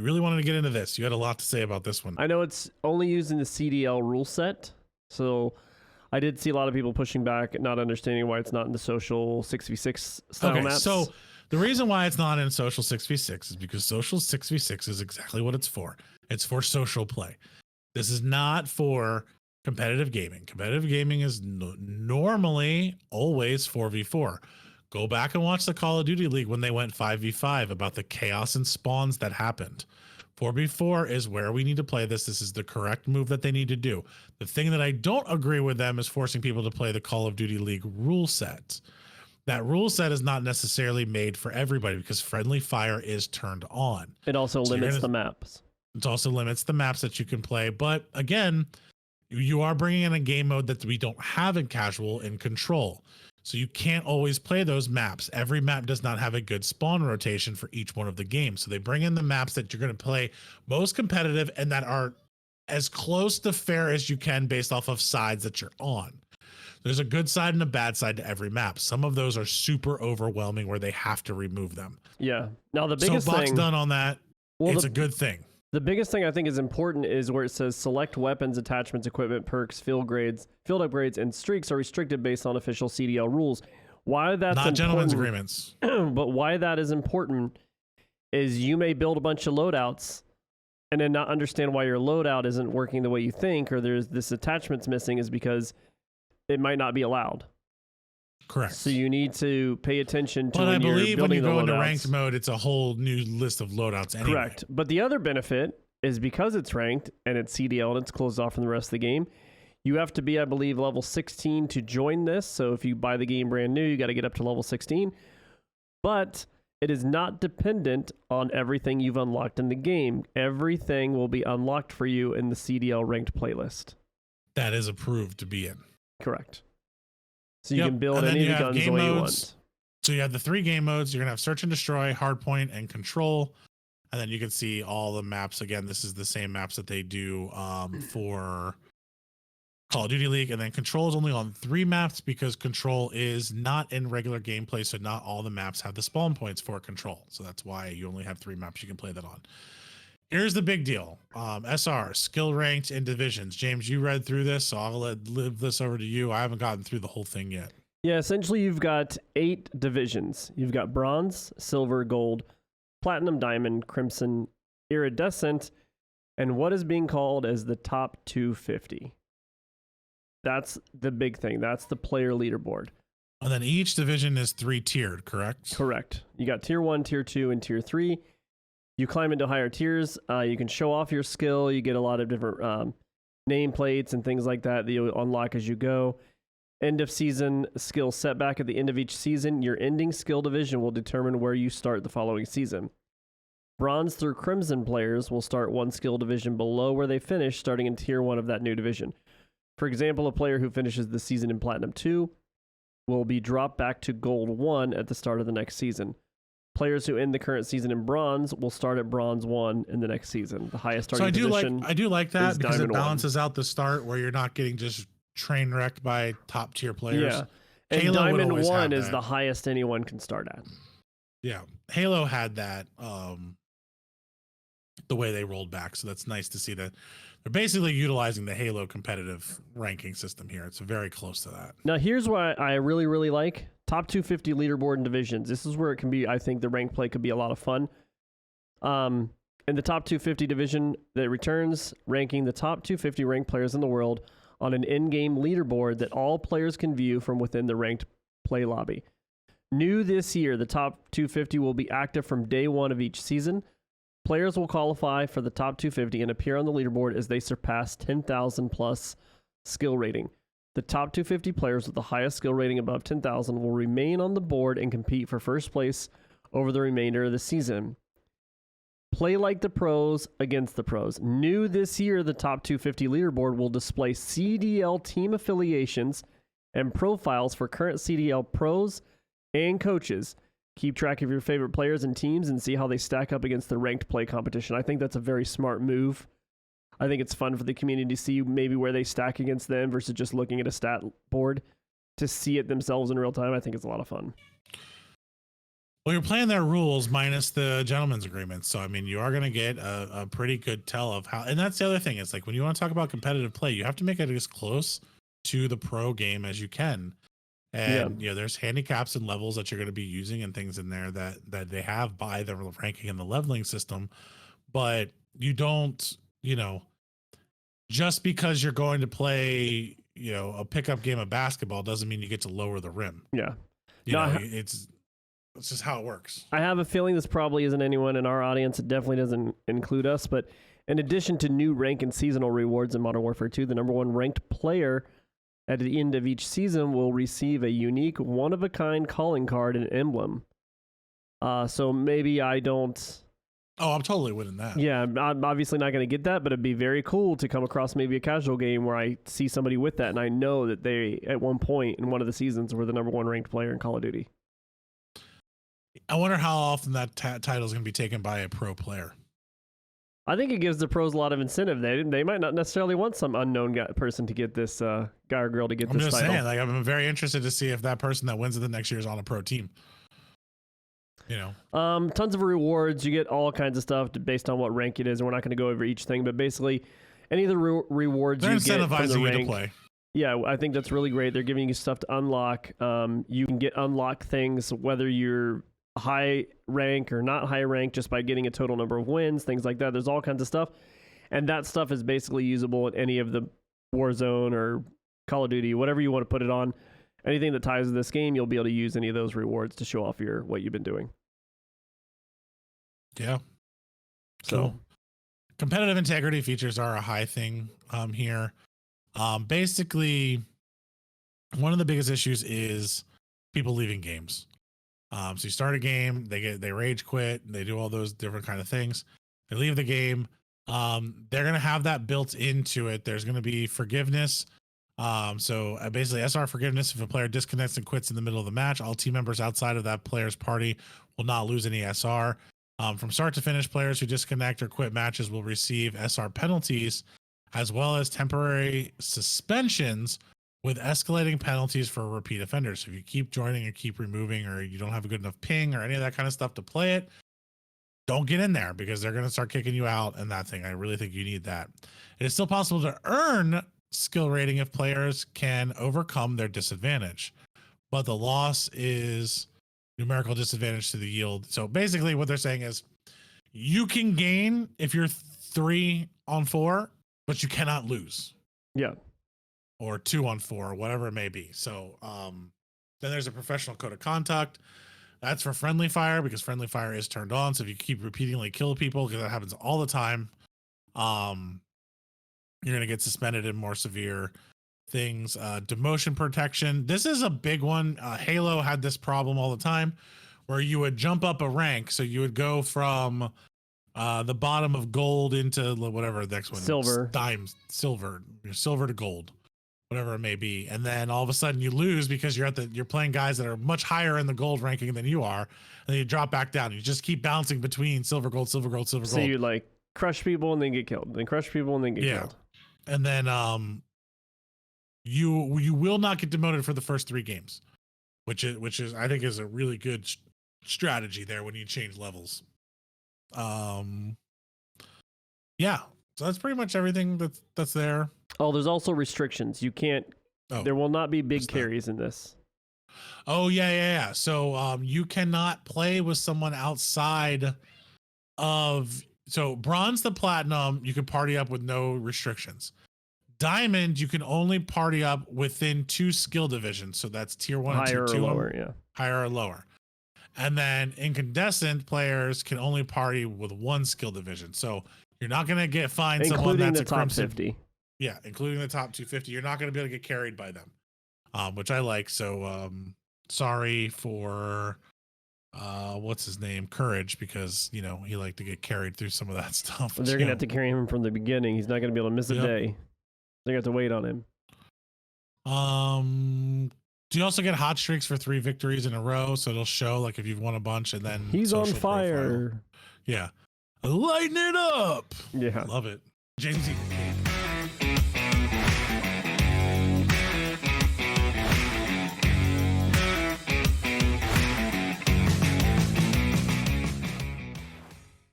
you really wanted to get into this. You had a lot to say about this one. I know it's only used in the CDL rule set, so I did see a lot of people pushing back, not understanding why it's not in the social 6v6 style maps. So the reason why it's not in social 6v6 is because social 6v6 is exactly what it's for. It's for social play. This is not for competitive gaming. Competitive gaming is normally always 4v4. Go back and watch the Call of Duty League when they went 5v5 about the chaos and spawns that happened. 4v4 is where we need to play this. This is the correct move that they need to do. The thing that I don't agree with them is forcing people to play the Call of Duty League rule set. That rule set is not necessarily made for everybody because friendly fire is turned on. It also limits the maps. It also limits the maps that you can play. But again, you are bringing in a game mode that we don't have in casual in Control. So you can't always play those maps. Every map does not have a good spawn rotation for each one of the games. So they bring in the maps that you're going to play most competitive and that are as close to fair as you can based off of sides that you're on. There's a good side and a bad side to every map. Some of those are super overwhelming where they have to remove them. Yeah. Now the biggest thing... Soapbox done on that. Well, it's a good thing. The biggest thing I think is important is where it says select weapons, attachments, equipment, perks, field upgrades, and streaks are restricted based on official CDL rules. Why that's not gentlemen's agreements. But why that is important is you may build a bunch of loadouts and then not understand why your loadout isn't working the way you think, or there's this attachment's missing, is because it might not be allowed. Correct. So you need to pay attention to but when I believe you're building when you go into loadouts. ranked mode, it's a whole new list of loadouts anyway. Correct. But the other benefit is because it's ranked and it's CDL and it's closed off from the rest of the game, you have to be, I believe, level 16 to join this. So if you buy the game brand new, you got to get up to level 16. But it is not dependent on everything you've unlocked in the game. Everything will be unlocked for you in the CDL ranked playlist. That is approved to be in. Correct. So you can build any of the guns the way you want. So you have the 3 game modes. You're going to have Search and Destroy, Hardpoint, and Control. And then you can see all the maps. Again, this is the same maps that they do for Call of Duty League. And then Control is only on 3 maps because Control is not in regular gameplay. So not all the maps have the spawn points for Control. So that's why you only have 3 maps you can play that on. Here's the big deal. SR, skill ranked in divisions. James, you read through this, so I'll leave this over to you. I haven't gotten through the whole thing yet. Yeah, essentially you've got 8 divisions. You've got bronze, silver, gold, platinum, diamond, crimson, iridescent, and what is being called as the top 250. That's the big thing. That's the player leaderboard. And then each division is 3 tiered, correct? Correct. You got tier 1, tier 2, and tier 3. You climb into higher tiers. You can show off your skill. You get a lot of different nameplates and things like that you unlock as you go. End of season skill setback at the end of each season. Your ending skill division will determine where you start the following season. Bronze through crimson players will start 1 skill division below where they finish, starting in tier 1 of that new division. For example, a player who finishes the season in platinum 2 will be dropped back to gold 1 at the start of the next season. Players who end the current season in bronze will start at bronze 1 in the next season. The highest starting position. I do like that because it balances 1. out the start where you're not getting just train wrecked by top tier players. Yeah, and Halo diamond 1 is the highest anyone can start at. Yeah, Halo had that the way they rolled back, so that's nice to see that they're basically utilizing the Halo competitive ranking system here. It's very close to that. Now here's what I really, really like. Top 250 leaderboard and divisions. This is where it can be, I think the rank play could be a lot of fun. In the top 250 division that returns, ranking the top 250 ranked players in the world on an in-game leaderboard that all players can view from within the ranked play lobby. New this year, the top 250 will be active from day 1 of each season. Players will qualify for the top 250 and appear on the leaderboard as they surpass 10,000 plus skill rating. The top 250 players with the highest skill rating above 10,000 will remain on the board and compete for first place over the remainder of the season. Play like the pros against the pros. New this year, the top 250 leaderboard will display CDL team affiliations and profiles for current CDL pros and coaches. Keep track of your favorite players and teams and see how they stack up against the ranked play competition. I think that's a very smart move. I think it's fun for the community to see maybe where they stack against them versus just looking at a stat board to see it themselves in real time. I think it's a lot of fun. Well, you're playing their rules minus the gentleman's agreement. So, I mean, you are going to get a pretty good tell of how, and that's the other thing. It's like when you want to talk about competitive play, you have to make it as close to the pro game as you can. And, there's handicaps and levels that you're going to be using and things in there that they have by the ranking and the leveling system. But you don't, just because you're going to play, a pickup game of basketball doesn't mean you get to lower the rim. Yeah. It's just how it works. I have a feeling this probably isn't anyone in our audience. It definitely doesn't include us. But in addition to new rank and seasonal rewards in Modern Warfare 2, the number one ranked player at the end of each season will receive a unique, one-of-a-kind calling card and emblem. So maybe I don't... Oh, I'm totally winning that. Yeah, I'm obviously not going to get that, but it'd be very cool to come across maybe a casual game where I see somebody with that, and I know that they, at one point in one of the seasons, were the number one ranked player in Call of Duty. I wonder how often that title is going to be taken by a pro player. I think it gives the pros a lot of incentive. They might not necessarily want some unknown person to get this guy or girl to get this title. I'm just saying, I'm very interested to see if that person that wins it the next year is on a pro team. Tons of rewards. You get all kinds of stuff based on what rank it is, and we're not going to go over each thing, but basically any of the rewards they're you get from the incentivizing rank, you to play. Yeah, I think that's really great. They're giving you stuff to unlock. You can get unlock things whether you're high rank or not high rank just by getting a total number of wins, things like that. There's all kinds of stuff, and that stuff is basically usable in any of the Warzone or Call of Duty, whatever you want to put it on. Anything that ties to this game, you'll be able to use any of those rewards to show off what you've been doing. Yeah. So cool. Competitive integrity features are a high thing here. Basically, one of the biggest issues is people leaving games. So you start a game, they rage quit, they do all those different kind of things. They leave the game. They're gonna have that built into it. There's gonna be forgiveness. So basically SR forgiveness. If a player disconnects and quits in the middle of the match, all team members outside of that player's party will not lose any SR. From start to finish, players who disconnect or quit matches will receive SR penalties, as well as temporary suspensions with escalating penalties for repeat offenders. So if you keep joining or keep removing, or you don't have a good enough ping or any of that kind of stuff to play it, don't get in there because they're going to start kicking you out and that thing. I really think you need that. It is still possible to earn skill rating if players can overcome their disadvantage, but the loss is numerical disadvantage to the yield. So basically what they're saying is you can gain if you're 3-on-4, but you cannot lose. Yeah. Or 2-on-4 or whatever it may be. So then there's a professional code of conduct. That's for friendly fire because friendly fire is turned on. So if you keep repeatedly kill people, because that happens all the time, you're going to get suspended in more severe things. Demotion protection. This is a big one. Halo had this problem all the time where you would jump up a rank. So you would go from the bottom of gold into whatever the next one, silver, silver to gold, whatever it may be. And then all of a sudden you lose because you're playing guys that are much higher in the gold ranking than you are. And then you drop back down. You just keep bouncing between silver, gold, silver, gold, silver, gold. So you like crush people and then get killed, then crush people and then get killed. And then you will not get demoted for the first 3 games, which is I think is a really good strategy there when you change levels. Yeah, so that's pretty much everything that's there. Oh, there's also restrictions. You can't. There will not be big carries in this. Oh yeah. So you cannot play with someone outside of. So bronze to platinum, you can party up with no restrictions. Diamond, you can only party up within 2 skill divisions. So that's tier 1 higher and tier 2. Or lower, yeah. Higher or lower. And then incandescent players can only party with 1 skill division. So you're not going to find someone that's the top crimson. 50. Yeah, including the top 250. You're not going to be able to get carried by them, which I like. So sorry for what's his name, Courage, because he liked to get carried through some of that stuff. Well, they're gonna have to carry him from the beginning. He's not gonna be able to miss a day. They're gonna have to wait on him. Do you also get hot streaks for 3 victories in a row? So it'll show like if you've won a bunch and then he's on fire. Profile. Yeah, lighten it up. Yeah, love it. JT.